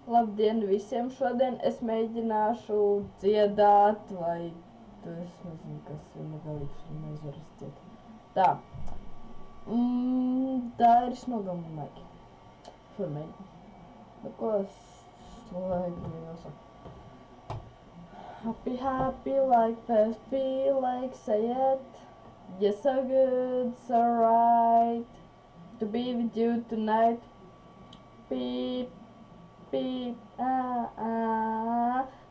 Labdien visiem! Šodien es mēģināšu dziedāt, vai es nezinu, kas ir negalīgs, neizvaras ciet. Tā. Tā ir snogama maigi. Šo mēģinu. Nu, ko es slēgu jāsaka? Happy, happy, like fast, feel like, say it. You're so good, so right. To be with you tonight. Beep. Beep,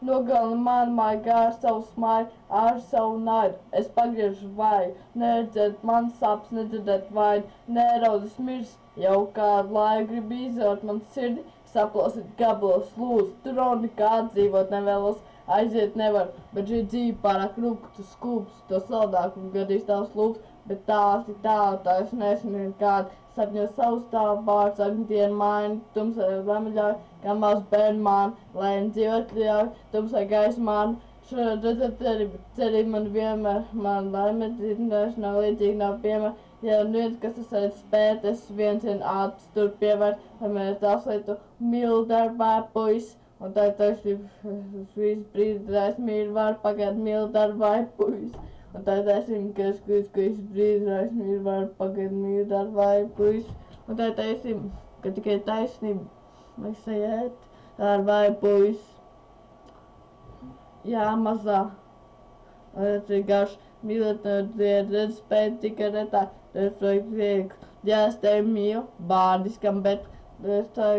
Nogalina man maigā ar savu smaidu, ar savu naidu. Es pagriežu vaju, neredzēt man sāpes, nedzirdēt vaidu, neraudas mirs, jau kādu laiku grib izvērt man sirdi, saplosīt gabalos lūdzu, tur nekā atdzīvot nevēlos, aiziet nevar, bet šī dzīve pārāk rūktu skūps, to saldāk un gadīs tavs lūps, bet tās ir tā es nesmu nekādu. Sapņos savus tavu vārds, agnidienu maini, tumsai lemeļauj, kā maz bērnu man, lai dzīvot ļauj, tumsai gaisa man, šodien redzēt cerību man vienmēr, man laime dzīvināšu nav līdzīgi, nav piemēr, ja viens, kas es vajag spēt, es viens ātrs tur pievērt, lai mēs tās lietu mīlu darbā puis, un tā taisnība, visu brīdi taisnība var pagāt mīlu darbā puis. Un tā taisnība, ka es visu brīdi taisnība var pagāt mīlu darbā puis. Un tā taisnība, ka tikai taisnība, lai sajiet darbā puis. Jā, mazā. Un tas ir garš, mīlēt redz spēt tikai retā, reflektēt, ja es tevi mīlu, bārdiskam, bet es tā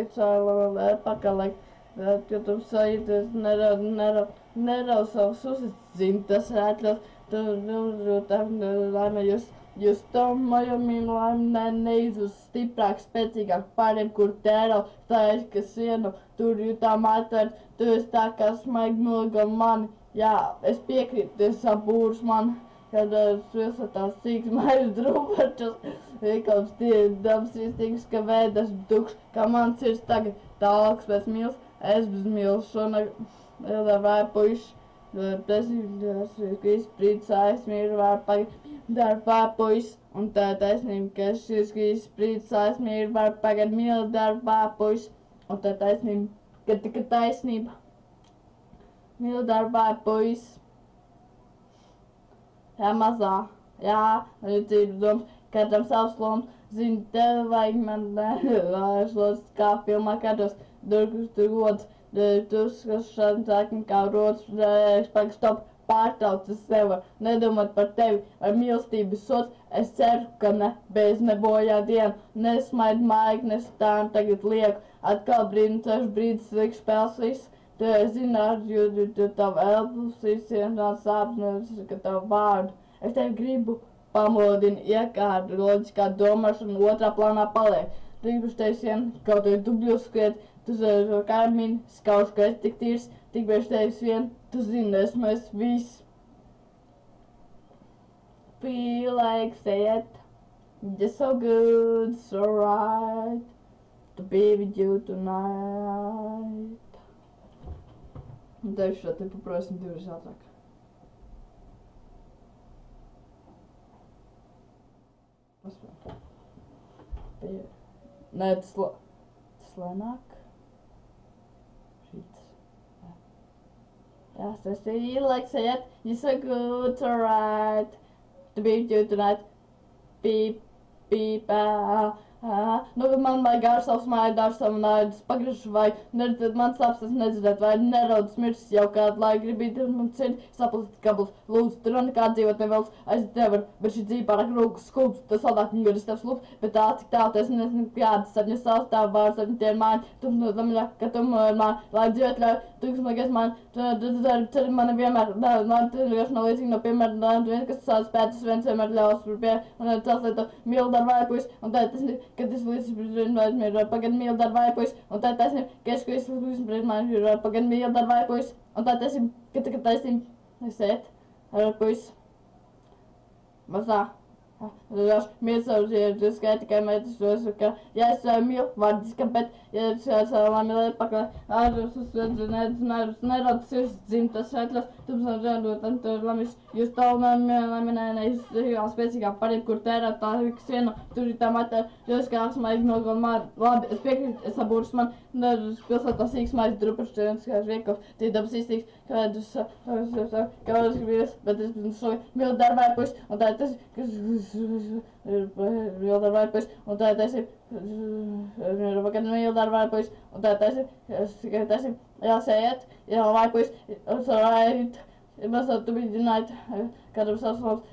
pakalēk. Kad tu sajūties, nerauj savus uzzīmes, tas ir atļaus, laime jūs tomājumīm, laime neizuz stiprāk, spēcīgāk pāriem, kur tērau, tā ir, kas vienu, tur jūtām atvērt, tu esi tā kā smaigi nogam mani, jā, es piekrītu, tu esi apūrs mani, kad es esmu tās sīks mairs drūpačas, vienkārši tie dabas rīstīgs, ka vēdas tukšs, kā mans sirds tagad, tālāks pēc mīls, es bez mīls šonag, vai puiši, tas ir izprīts aizmīru var pagad darbā puis, un tā taisnība, ka šis izprīts aizmīru var pagad mīlu darbā puis, un tā taisnība, ka tika taisnība, mīlu darbā puis. Jā, mazā, jā, dzīvi domas, katram savs loms, zini, tev vajag man, es lūdzu, kā filmā katos, durkus tur gods, kas šādi sākni kā rodas, spēks stop, pārtrauc es nevaru, nedomāt par tevi, ar mīlestības sots, es ceru, ka ne, bez nebojā dienu, nesmaid maigi, nestāni tagad lieku, atkal brīdincošs brīdis, liek spēles viss, tu zināt, jo tavu elpus, izsienās sāpes, ka tavu vārdu, es tevi gribu pamodini, iekārtu, loģiskā domāšana otrā plānā paliek. Gribuši tevi sien, kaut vai dubļus skriet, tu zini, kaimiņi, skauž, ka esi tik tīrs, tik bieži tevis vien, tu zini, esmu es viss. Feel like say it, just so good, so right, to be with you tonight. Un tevi šo te paprosim divreiz ātrāk. Nē, tas lēnāk. Šīts. Jā, tas ir like say it, you're so good, so right, to be with you tonight. Beep, beep, Nu, man vajag ar savu smaidu, ar savu naidu, pagriežu vai neredzēt man sāpes, nedzirdēt vai neraudas mirs, jau kādu laiku gribīt man sirdi, saplasīt gabalus, lūdzu, tur nekā dzīvot nevēlas, aiziet nevar, bet šī dzīve pārāk rūkas skūps, tas saldāk un gadīs tavs lūps, bet tā, cik tālu, es nezinu, kādas sapņas savs tavu vārdu, sapņi tie ir mani, tu lemļā, ka tu ir mani, lai dzīvot ļauj, tu smagais mani, ceri mani vienmēr, tu vienkārši nav līdzīgi no piemēra, viens, kas savas pētas, viens vienmēr ļaus par pie, un tas lietu mīlu darvājupuis, un tā tas ir, kad es līdz pagad mīlu darvājupuis, un tā taisnība, ka es līdz brīd man ir pagad mīlu darvājupuis, un tā taisnība, ka taisnība, es ēt, ar puis, mazā, Mīl savu sirdi, skaita, ka meitas tos, ka, ja es mīlu vārdiska, bet, ja es savu mīlēt pakaļ, ārus uz nerodas dzimtas šaitlas, tums žēdot, tur lamis, jūs laminēnais, spēcīgāk par jebkur tērēt tā viksienu, tur ir tā matē, jūs kā smaigi nogulmā, labi, es piekrītu, es sabūršu man, pilsētā sīks mājas drupašķi, un skās Riekov, tie dabas iztīgs, kādus gribēs, bet es šo mīlu darbājuši, un tā ir tas, kas mīlu darbājuši, un tā ir tas, kad mīlu darbājuši, un tā ir tas, jāsējiet, jāvājuši, uzvarājot, mazliet tu bīdināt, kādam saslams,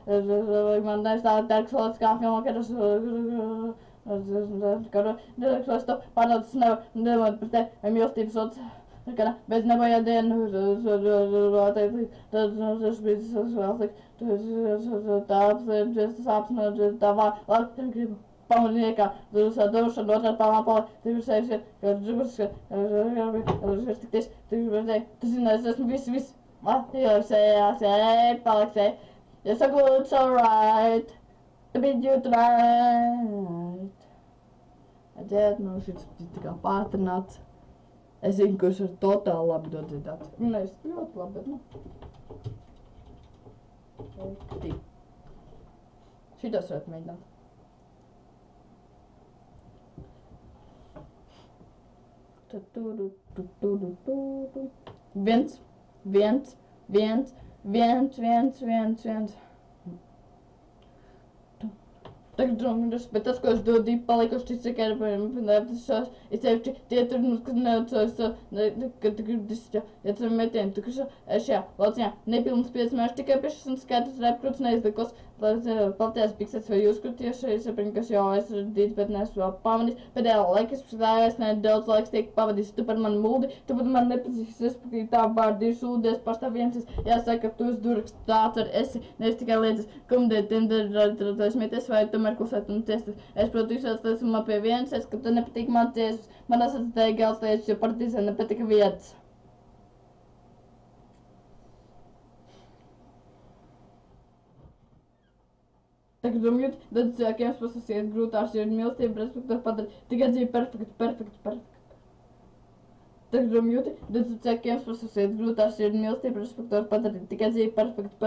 man neizstāvēt tērks valsts kā filmā, kad es to pārnācis nevar par te mīlestības sots, bez nebojādien, tas gribu pamanīja, došana otrā palāpala, tev ir sevis, ka gribas, tikties, tu zini, es esmu viss, paliksēji, ja saku, it's alright, to be you tonight. Aģēt, šis tā kā pātrināts. Es zinu, kurš var totāli labi dodziedāt. Es ļoti labi, bet, Šitos varētu mēģināt. Viens. Tagad drūmības, bet tas, ko es dodu, palikuši tikai ar es teikšu, tie tur, kad neatceros, kad tu gribi disķā, ja tu metieni, tu šajā lauciņā nepilns 5 mēneši tikai piešas un skaidrs repkrūts neizdekos, platējās piksets vai jūs krūtieši, es sapraņu, kas jau aizradīts, bet neesmu vēl pamanījis, pēdējā laika es priekšstājās, nedaudz laiks tiek pavadījis, tu par mani muldi, tu par mani nepazīsti, respektīvi tā vārdi ir šūdies, pārstāv viens, jāsaka, ka tu esi durks, tāds ar esi, nevis tikai lietas, kumdēt, smieties vai tomēr klusēt un tiestas. Es, protams, esmu man pie vienas, ka tu nepatīk man tiesas, man esat teikt gals lietas, jo partizē nepatika vietas. Tagad domājot, tad cilvēkiem pasasiet grūtās ir mīlestība, respektīvi padara tikai dzīvi perfekti. Tagad domājot, tad cilvēkiem pasasiet grūtās ir mīlestība, respektīvi padara tikai dzīvi perfekti.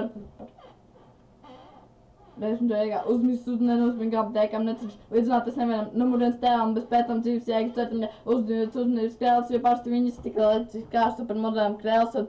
Esmu to uzmīst uz nenosmīgi apteikām, necenš līdzināt es nevienam numurens tēvam, bez pētam dzīves jēgas cetam, ja uzmanības krēls, jo parasti viņas tikai lēcis kā supermodēlam krēls, un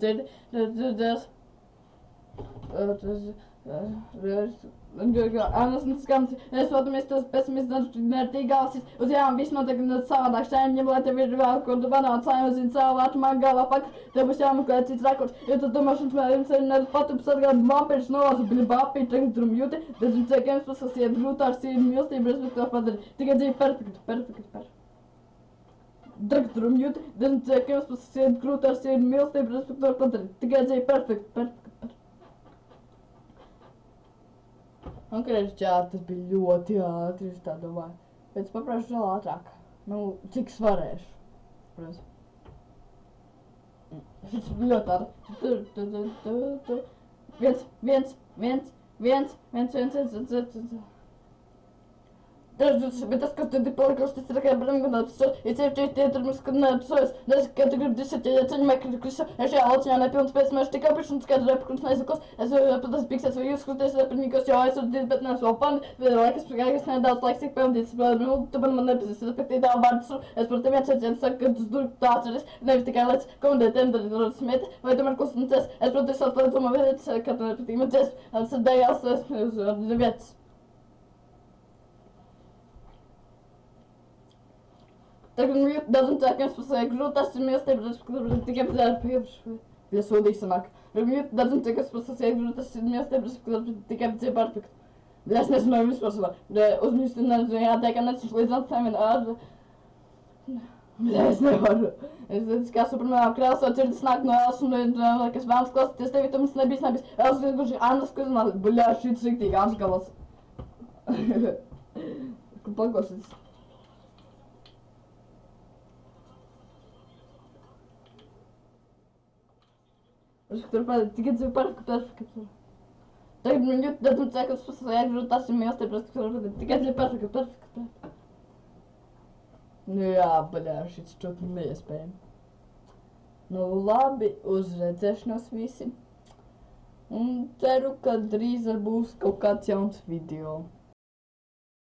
dzirdi, Anasnas skams, es votamies tos pesimisms nērtīgāsis, uz jām viss notiek savādāk, šajām ņem, lai tev ir vēl, kur tu panāc saimazini savu lētu galā pakar, tev būs jāmeklē cits rekords, jo tu domāšanas mēļiem sevi nevis patupis atgādi vampīrs nolasa, bļi bapī, tagad drum jūti, tad un cilvēkiem pasasiet grūtāk sīri mīlestību, respektīvi padara, tikai dzīvi perfekti. Tagad drum jūti, tad un cilvēkiem pasasiet grūtāk sīri mīlestību, respektīvi padara, tikai dzīvi perfekti. Un, kad es čāru, tas bija ļoti ātri, es tā domāju. Bet es paprāšu vēl ātrāk. Cik es varēšu. Protams. Šis bija ļoti ātri. Viens. Bet tas, kas tad ir palikuši, tas ir tikai brīvgadās, ja ceļķi tie tur mums, kad neapsojas, ka tu gribi disēt, ja ceļi mekri, ja šajā lauciņā nepilns pēc mēs tikai pišķi un skaidri repakrūts neizakos, es tas piksēs vai jūs krūties repaņīkos jau aizsardīt, bet neesmu vēl pani, laikas nedaudz laiks tiek pelnīts, tu man nepazīsti, respektīvi tā vārdas, es par tev viens aizcien saku, ka tu durk tāds ir es, nevis tikai lēc komandēt tiem smieti, vai tomēr klusincies, es protams atpēc man vietas, ka tu nepatīk man cies, es dējās, es vietas. Tagad daudzam cilvēkiem spasēja grūtās ir mīlestība, respektīvi tikai pēc sūdīgi sanāk. Daudzam cilvēkiem spasēja grūtās ir mīlestība, respektīvi tikai pēc perfekti. Es nezināju vispār savā. Uzmīst un jāteik, ka necenš līdz atsēmina es nevaru. Es kā supermēnā krēls, vai cirdis nāk no Ēlas un kas vēlams klausīties tevi, tu mums nebijis. Ēlas vienkārši Annas, kas man buļā šīt riktīgi Anskalas. Kur paklausīties. Turpēc tikai dzīvi perfekti. Tagad minut, tad un ceru, ka я говорю, tas ir mīlestība, просто tikai для perfekta. Nu jā, baļā, šis čūp neiespējami. Nu labi, uz redzēšanos visi. Un ceru, ka drīz būs kaut kāds jauns video.